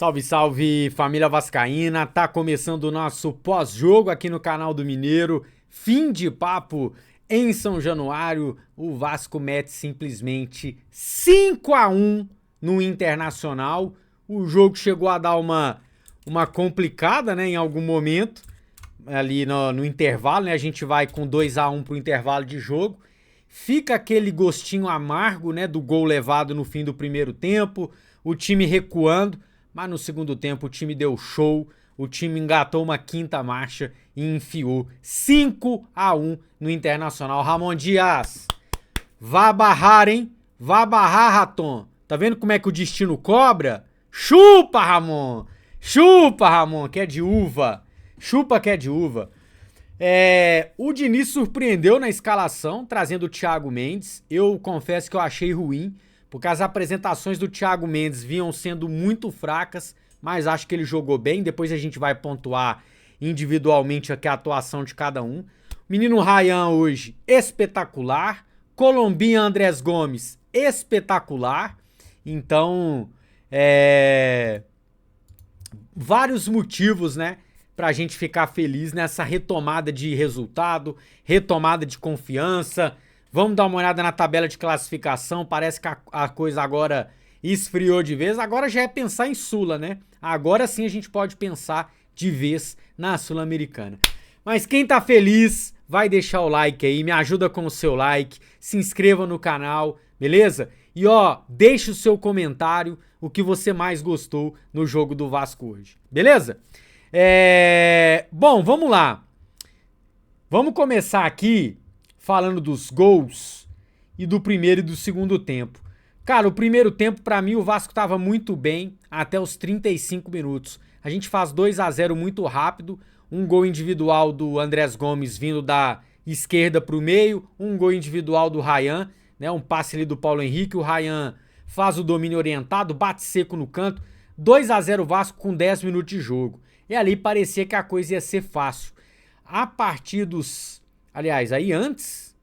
Salve, salve, família vascaína. Tá começando o nosso pós-jogo aqui no canal do Mineiro. Fim de papo em São Januário. O Vasco mete simplesmente 5-1 no Internacional. O jogo chegou a dar uma complicada, né, em algum momento. Ali no intervalo, né? A gente vai com 2-1 pro intervalo de jogo. Fica aquele gostinho amargo, né, do gol levado no fim do primeiro tempo, o time recuando, mas no segundo tempo o time deu show, o time engatou uma quinta marcha e enfiou 5-1 no Internacional. Ramon Dias, vá barrar, hein? Vá barrar, Raton. Tá vendo como é que o destino cobra? Chupa, Ramon! Chupa, Ramon, que é de uva. Chupa que é de uva. O Diniz surpreendeu na escalação, trazendo o Thiago Mendes. Eu confesso que eu achei ruim, porque as apresentações do Thiago Mendes vinham sendo muito fracas, mas acho que ele jogou bem. Depois a gente vai pontuar individualmente aqui a atuação de cada um. O menino Ryan hoje, espetacular. Colombinha Andrés Gomes, espetacular. Então, vários motivos, né, pra gente ficar feliz nessa retomada de resultado, retomada de confiança. Vamos dar uma olhada na tabela de classificação, parece que a coisa agora esfriou de vez. Agora já é pensar em Sula, né? Agora sim a gente pode pensar de vez na Sul-Americana. Mas quem tá feliz, vai deixar o like aí, me ajuda com o seu like, se inscreva no canal, beleza? E ó, deixa o seu comentário, o que você mais gostou no jogo do Vasco hoje, beleza? Bom, vamos lá. Vamos começar aqui falando dos gols e do primeiro e do segundo tempo. Cara, o primeiro tempo, pra mim, o Vasco tava muito bem até os 35 minutos. A gente faz 2-0 muito rápido, um gol individual do Andrés Gomes vindo da esquerda pro meio, um gol individual do Ryan, né, um passe ali do Paulo Henrique, o Ryan faz o domínio orientado, bate seco no canto, 2-0 Vasco com 10 minutos de jogo. E ali parecia que a coisa ia ser fácil. A partir dos... Aliás, aí antes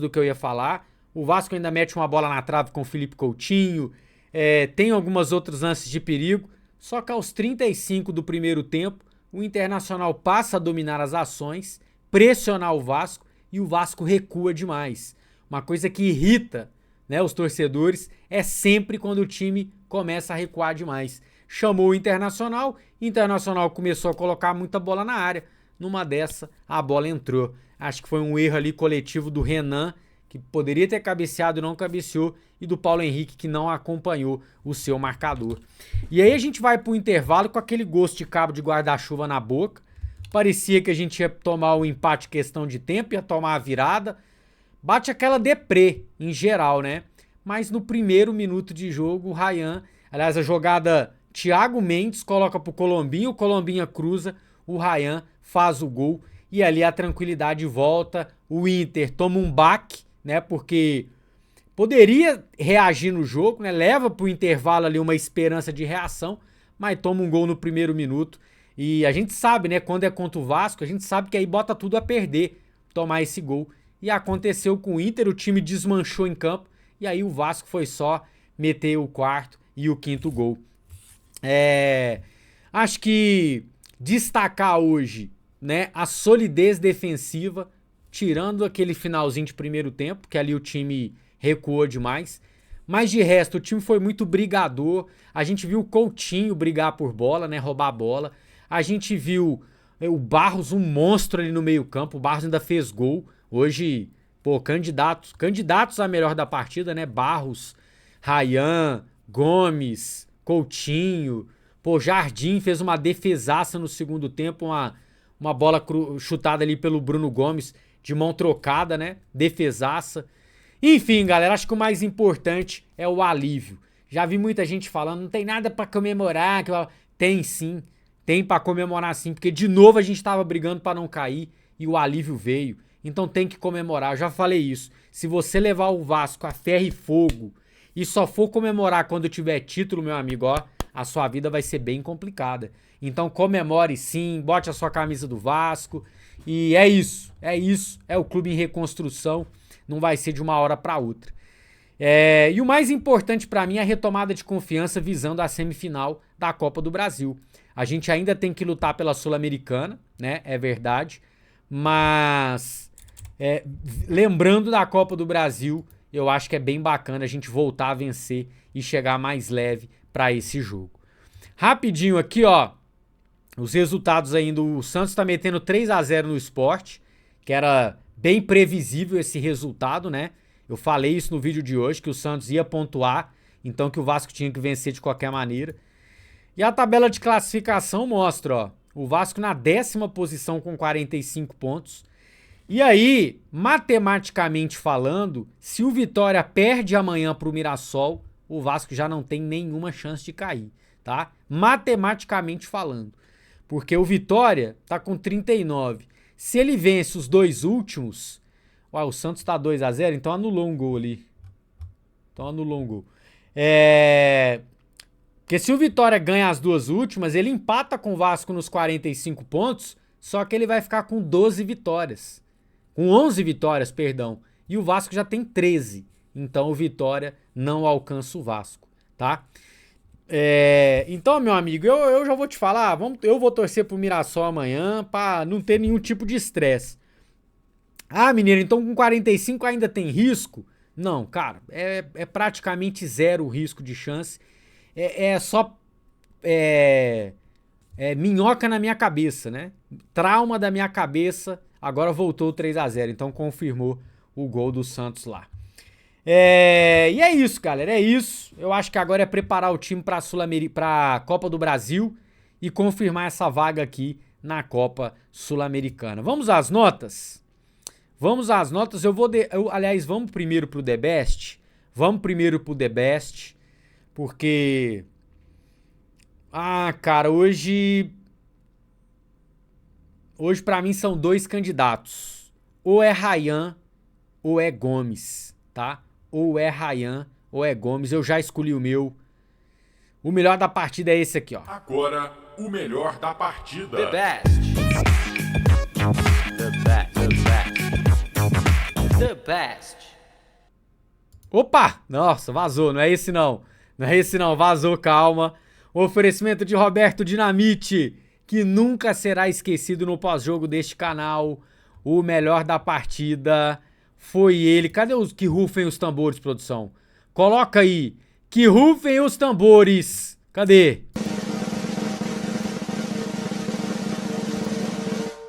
do que eu ia falar, o Vasco ainda mete uma bola na trave com o Felipe Coutinho, tem algumas outros lances de perigo, só que aos 35 do primeiro tempo, o Internacional passa a dominar as ações, pressionar o Vasco e o Vasco recua demais. Uma coisa que irrita, né, os torcedores é sempre quando o time começa a recuar demais. Chamou o Internacional começou a colocar muita bola na área. Numa dessa, a bola entrou. Acho que foi um erro ali coletivo do Renan, que poderia ter cabeceado e não cabeceou, e do Paulo Henrique, que não acompanhou o seu marcador. E aí a gente vai pro intervalo com aquele gosto de cabo de guarda-chuva na boca. Parecia que a gente ia tomar o empate em questão de tempo, ia tomar a virada. Bate aquela deprê, em geral, né? Mas no primeiro minuto de jogo, o Ryan, aliás, a jogada... Thiago Mendes coloca pro Colombinha, o Colombinha cruza, o Ryan faz o gol e ali a tranquilidade volta. O Inter toma um baque, né? Porque poderia reagir no jogo, né? Leva pro intervalo ali uma esperança de reação, mas toma um gol no primeiro minuto. E a gente sabe, né? Quando é contra o Vasco, a gente sabe que aí bota tudo a perder, tomar esse gol. E aconteceu com o Inter, o time desmanchou em campo e aí o Vasco foi só meter o quarto e o quinto gol. Acho que destacar hoje, né, a solidez defensiva, tirando aquele finalzinho de primeiro tempo, que ali o time recuou demais. Mas de resto, o time foi muito brigador. A gente viu o Coutinho brigar por bola, né, roubar a bola. A gente viu o Barros, um monstro ali no meio campo. O Barros ainda fez gol. Hoje, pô, candidatos a melhor da partida, né? Barros, Ryan, Gomes... Coutinho, pô, Jardim fez uma defesaça no segundo tempo, uma bola chutada ali pelo Bruno Gomes, de mão trocada, né? Defesaça. Enfim, galera, acho que o mais importante é o alívio. Já vi muita gente falando, não tem nada pra comemorar. Tem sim, tem pra comemorar sim, porque de novo a gente tava brigando pra não cair e o alívio veio. Então tem que comemorar, eu já falei isso. Se você levar o Vasco a ferro e fogo e só for comemorar quando tiver título, meu amigo, ó, a sua vida vai ser bem complicada. Então comemore sim, bote a sua camisa do Vasco. E é isso, é o clube em reconstrução, não vai ser de uma hora para outra. E o mais importante para mim é a retomada de confiança visando a semifinal da Copa do Brasil. A gente ainda tem que lutar pela Sul-Americana, né? É verdade. Mas lembrando da Copa do Brasil, eu acho que é bem bacana a gente voltar a vencer e chegar mais leve para esse jogo. Rapidinho aqui, ó. Os resultados ainda. O Santos tá metendo 3-0 no Sport, que era bem previsível esse resultado, né? Eu falei isso no vídeo de hoje, que o Santos ia pontuar, então que o Vasco tinha que vencer de qualquer maneira. E a tabela de classificação mostra, ó, o Vasco na 10ª posição com 45 pontos. E aí, matematicamente falando, se o Vitória perde amanhã pro Mirassol, o Vasco já não tem nenhuma chance de cair, tá? Matematicamente falando. Porque o Vitória tá com 39. Se ele vence os dois últimos... Ué, o Santos tá 2-0, então anulou um gol ali. Porque se o Vitória ganha as duas últimas, ele empata com o Vasco nos 45 pontos, só que ele vai ficar com 12 vitórias. Com 11 vitórias, perdão. E o Vasco já tem 13. Então o Vitória não alcança o Vasco, tá? Então, meu amigo, eu já vou te falar, eu vou torcer pro Mirassol amanhã pra não ter nenhum tipo de estresse. Ah, Mineiro, então com 45 ainda tem risco? Não, cara, é praticamente zero o risco de chance. Só minhoca na minha cabeça, né? Trauma da minha cabeça, agora voltou 3-0, então confirmou o gol do Santos lá. E é isso, galera, é isso. Eu acho que agora é preparar o time pra Copa do Brasil e confirmar essa vaga aqui na Copa Sul-Americana. Vamos às notas? Aliás, vamos primeiro pro The Best. Porque... cara, hoje pra mim são dois candidatos. Ou é Ryan ou é Gomes, tá? Ou é Ryan ou é Gomes. Eu já escolhi o meu. O melhor da partida é esse aqui, ó. Agora, o melhor da partida. The best. The best. Opa! Nossa, vazou. Não é esse não. Vazou, calma. Oferecimento de Roberto Dinamite, que nunca será esquecido no pós-jogo deste canal. O melhor da partida foi ele. Cadê os que rufem os tambores, produção? Coloca aí. Que rufem os tambores. Cadê?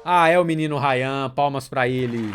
É o menino Ryan. Palmas pra ele.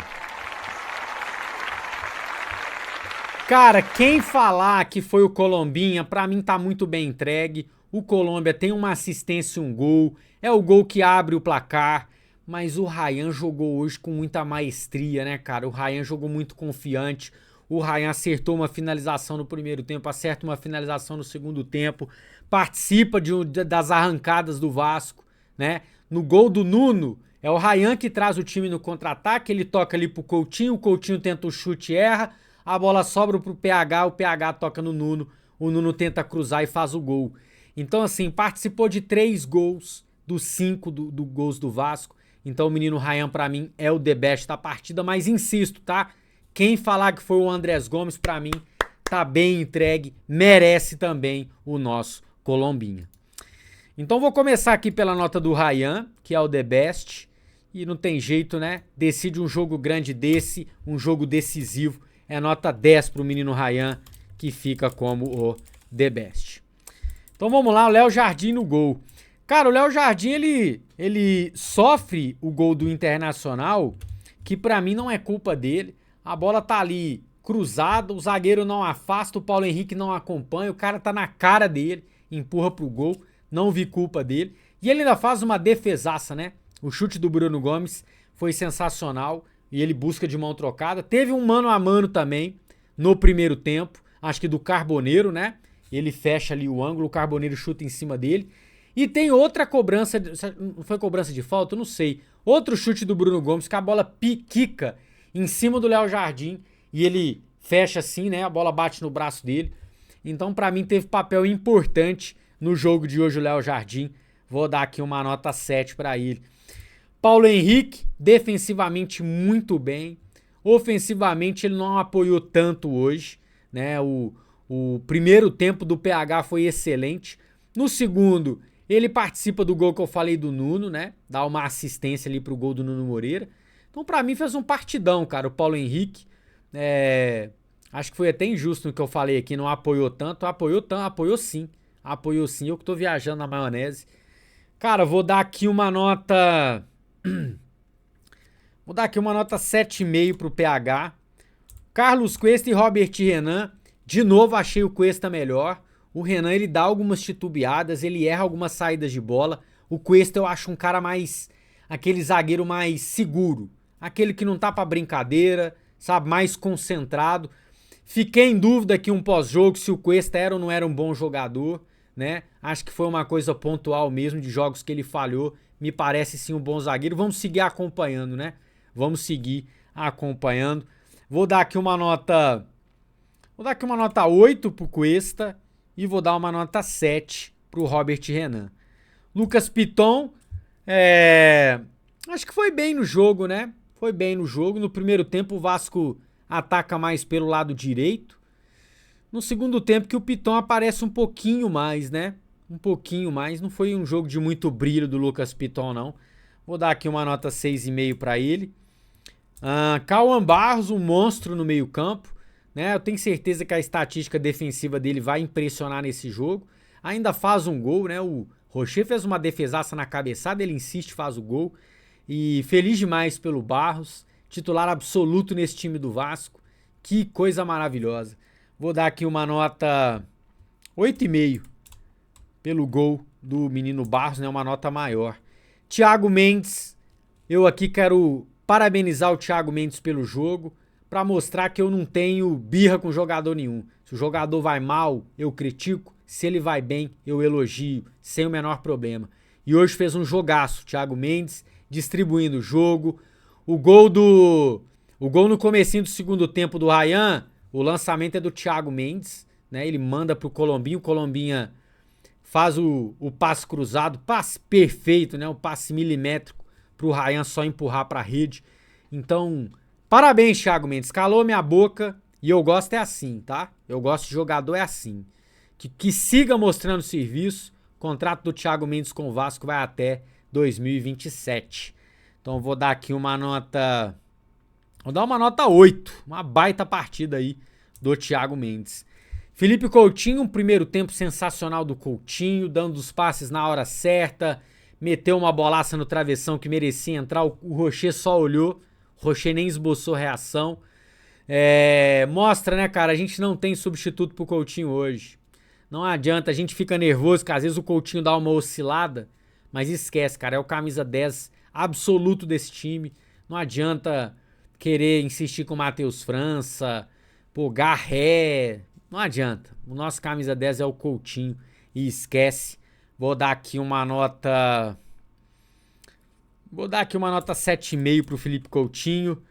Cara, quem falar que foi o Colombinha, pra mim tá muito bem entregue. O Colômbia tem uma assistência e um gol. É o gol que abre o placar. Mas o Ryan jogou hoje com muita maestria, né, cara? O Ryan jogou muito confiante. O Ryan acertou uma finalização no primeiro tempo, acerta uma finalização no segundo tempo. Participa das arrancadas do Vasco, né? No gol do Nuno, é o Ryan que traz o time no contra-ataque. Ele toca ali pro Coutinho, o Coutinho tenta o chute e erra. A bola sobra pro PH, o PH toca no Nuno. O Nuno tenta cruzar e faz o gol. Então, assim, participou de 3 gols dos 5 do gols do Vasco. Então, o menino Ryan, pra mim, é o the best da partida. Mas insisto, tá? Quem falar que foi o Andrés Gomes, pra mim, tá bem entregue. Merece também o nosso Colombinha. Então, vou começar aqui pela nota do Ryan, que é o the best. E não tem jeito, né? Decide um jogo grande desse, um jogo decisivo. É nota 10 pro menino Ryan, que fica como o the best. Então vamos lá, o Léo Jardim no gol. Cara, o Léo Jardim, ele sofre o gol do Internacional, que pra mim não é culpa dele. A bola tá ali cruzada, o zagueiro não afasta, o Paulo Henrique não acompanha, o cara tá na cara dele, empurra pro gol, não vi culpa dele. E ele ainda faz uma defesaça, né? O chute do Bruno Gomes foi sensacional e ele busca de mão trocada. Teve um mano a mano também no primeiro tempo, acho que do Carboneiro, né? Ele fecha ali o ângulo, o Carboneiro chuta em cima dele. E tem outra cobrança, não foi cobrança de falta? Eu não sei. Outro chute do Bruno Gomes, que a bola quica em cima do Léo Jardim e ele fecha assim, né? A bola bate no braço dele. Então, pra mim, teve papel importante no jogo de hoje o Léo Jardim. Vou dar aqui uma nota 7 pra ele. Paulo Henrique, defensivamente muito bem. Ofensivamente ele não apoiou tanto hoje, né? O primeiro tempo do PH foi excelente. No segundo, ele participa do gol que eu falei do Nuno, né? Dá uma assistência ali pro gol do Nuno Moreira. Então, pra mim, fez um partidão, cara, o Paulo Henrique. Acho que foi até injusto no que eu falei aqui, não apoiou tanto. Apoiou sim. Apoiou sim, eu que tô viajando na maionese. Cara, vou dar aqui uma nota... Vou dar aqui uma nota 7,5 pro PH. Carlos Cuesta e Robert Renan. De novo, achei o Cuesta melhor. O Renan, ele dá algumas titubeadas, ele erra algumas saídas de bola. O Cuesta eu acho um cara mais... Aquele zagueiro mais seguro. Aquele que não tá pra brincadeira, sabe? Mais concentrado. Fiquei em dúvida aqui um pós-jogo se o Cuesta era ou não era um bom jogador, né? Acho que foi uma coisa pontual mesmo de jogos que ele falhou. Me parece sim um bom zagueiro. Vamos seguir acompanhando, né? Vamos seguir acompanhando. Vou dar aqui uma nota 8 pro Cuesta e vou dar uma nota 7 pro Robert Renan. Lucas Piton, acho que foi bem no jogo, né? Foi bem no jogo. No primeiro tempo o Vasco ataca mais pelo lado direito. No segundo tempo que o Piton aparece um pouquinho mais, né? Um pouquinho mais. Não foi um jogo de muito brilho do Lucas Piton, não. Vou dar aqui uma nota 6,5 para ele. Cauã Barros, um monstro no meio campo, né? Eu tenho certeza que a estatística defensiva dele vai impressionar nesse jogo. Ainda faz um gol, né? O Rocher fez uma defesaça na cabeçada, ele insiste, faz o gol. E feliz demais pelo Barros, titular absoluto nesse time do Vasco. Que coisa maravilhosa. Vou dar aqui uma nota 8,5 pelo gol do menino Barros, né? Uma nota maior. Thiago Mendes, eu aqui quero parabenizar o Thiago Mendes pelo jogo, para mostrar que eu não tenho birra com jogador nenhum. Se o jogador vai mal, eu critico. Se ele vai bem, eu elogio, sem o menor problema. E hoje fez um jogaço, Thiago Mendes, distribuindo o jogo. O gol no comecinho do segundo tempo do Ryan, o lançamento é do Thiago Mendes, né? Ele manda pro Colombinha, o Colombinha faz o passe cruzado, passe perfeito, né? Um passe milimétrico pro Ryan só empurrar pra rede. Então, parabéns, Thiago Mendes. Calou minha boca e eu gosto é assim, tá? Eu gosto de jogador é assim. Que siga mostrando serviço. O contrato do Thiago Mendes com o Vasco vai até 2027. Então, vou dar aqui uma nota... Vou dar uma nota 8. Uma baita partida aí do Thiago Mendes. Felipe Coutinho, um primeiro tempo sensacional do Coutinho, dando os passes na hora certa, meteu uma bolaça no travessão que merecia entrar, o Rocher só olhou, o Rocher nem esboçou reação. Mostra, né, cara, a gente não tem substituto pro Coutinho hoje. Não adianta, a gente fica nervoso, que às vezes o Coutinho dá uma oscilada, mas esquece, cara, é o camisa 10 absoluto desse time. Não adianta querer insistir com o Matheus França, Garré, não adianta. O nosso camisa 10 é o Coutinho e esquece. Vou dar aqui uma nota 7,5 pro Felipe Coutinho.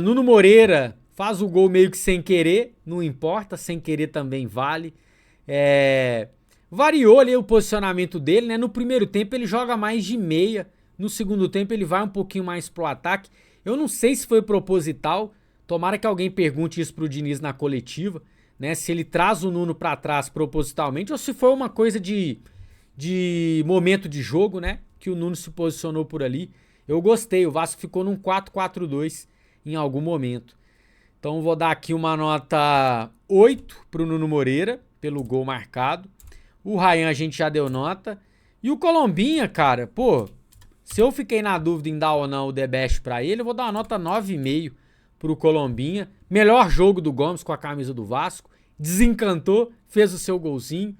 Nuno Moreira faz o gol meio que sem querer, não importa, sem querer também vale. Variou ali o posicionamento dele, né? No primeiro tempo ele joga mais de meia, no segundo tempo ele vai um pouquinho mais pro ataque. Eu não sei se foi proposital, tomara que alguém pergunte isso pro Diniz na coletiva, né? Se ele traz o Nuno pra trás propositalmente ou se foi uma coisa de momento de jogo, né? Que o Nuno se posicionou por ali. Eu gostei, o Vasco ficou num 4-4-2 em algum momento. Então vou dar aqui uma nota 8 pro Nuno Moreira, pelo gol marcado. O Ryan a gente já deu nota. E o Colombinha, cara, se eu fiquei na dúvida em dar ou não o The Best pra ele, eu vou dar uma nota 9,5 pro Colombinha. Melhor jogo do Gomes com a camisa do Vasco. Desencantou, fez o seu golzinho.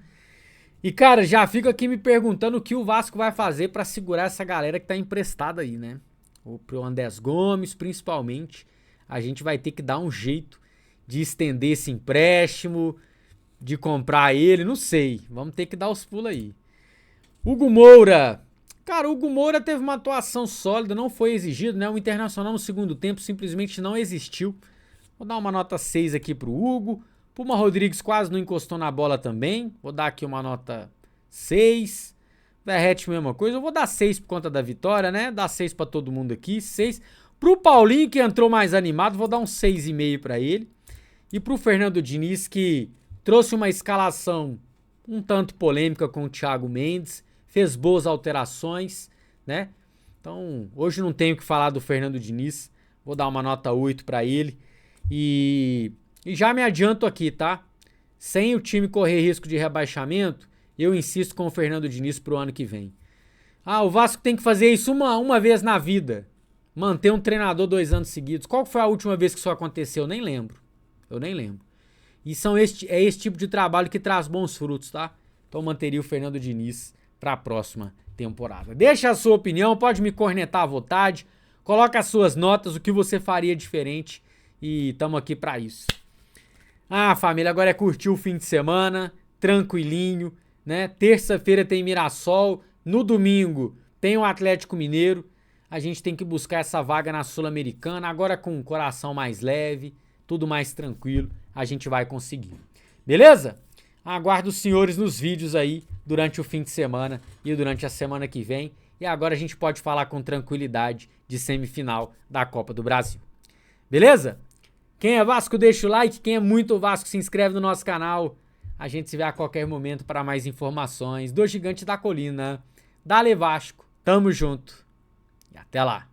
E, cara, já fico aqui me perguntando o que o Vasco vai fazer pra segurar essa galera que tá emprestada aí, né? Pro Andrés Gomes, principalmente. A gente vai ter que dar um jeito de estender esse empréstimo, de comprar ele, não sei. Vamos ter que dar os pulos aí. Hugo Moura. Cara, o Hugo Moura teve uma atuação sólida, não foi exigido, né? O Internacional no segundo tempo simplesmente não existiu. Vou dar uma nota 6 aqui pro Hugo. Puma Rodrigues quase não encostou na bola também. Vou dar aqui uma nota 6. Verrete, mesma coisa. Eu vou dar 6 por conta da vitória, né? Dar 6 pra todo mundo aqui. 6. Pro Paulinho, que entrou mais animado, vou dar um 6,5 pra ele. E pro Fernando Diniz, que trouxe uma escalação um tanto polêmica com o Thiago Mendes, fez boas alterações, né? Então, hoje não tenho o que falar do Fernando Diniz, vou dar uma nota 8 para ele. E já me adianto aqui, tá? Sem o time correr risco de rebaixamento, eu insisto com o Fernando Diniz pro ano que vem. Ah, o Vasco tem que fazer isso uma vez na vida. Manter um treinador 2 anos seguidos. Qual foi a última vez que isso aconteceu? Eu nem lembro. E é esse tipo de trabalho que traz bons frutos, tá? Então manteria o Fernando Diniz pra próxima temporada. Deixa a sua opinião, pode me cornetar à vontade. Coloca as suas notas, o que você faria diferente. E tamo aqui pra isso. Ah, família, agora é curtir o fim de semana, tranquilinho, né? Terça-feira tem Mirassol, no domingo tem o Atlético Mineiro. A gente tem que buscar essa vaga na Sul-Americana, agora com o coração mais leve, tudo mais tranquilo, a gente vai conseguir. Beleza? Aguardo os senhores nos vídeos aí durante o fim de semana e durante a semana que vem. E agora a gente pode falar com tranquilidade de semifinal da Copa do Brasil. Beleza? Quem é Vasco, deixa o like. Quem é muito Vasco, se inscreve no nosso canal. A gente se vê a qualquer momento para mais informações do Gigante da Colina. Dale Vasco, tamo junto e até lá.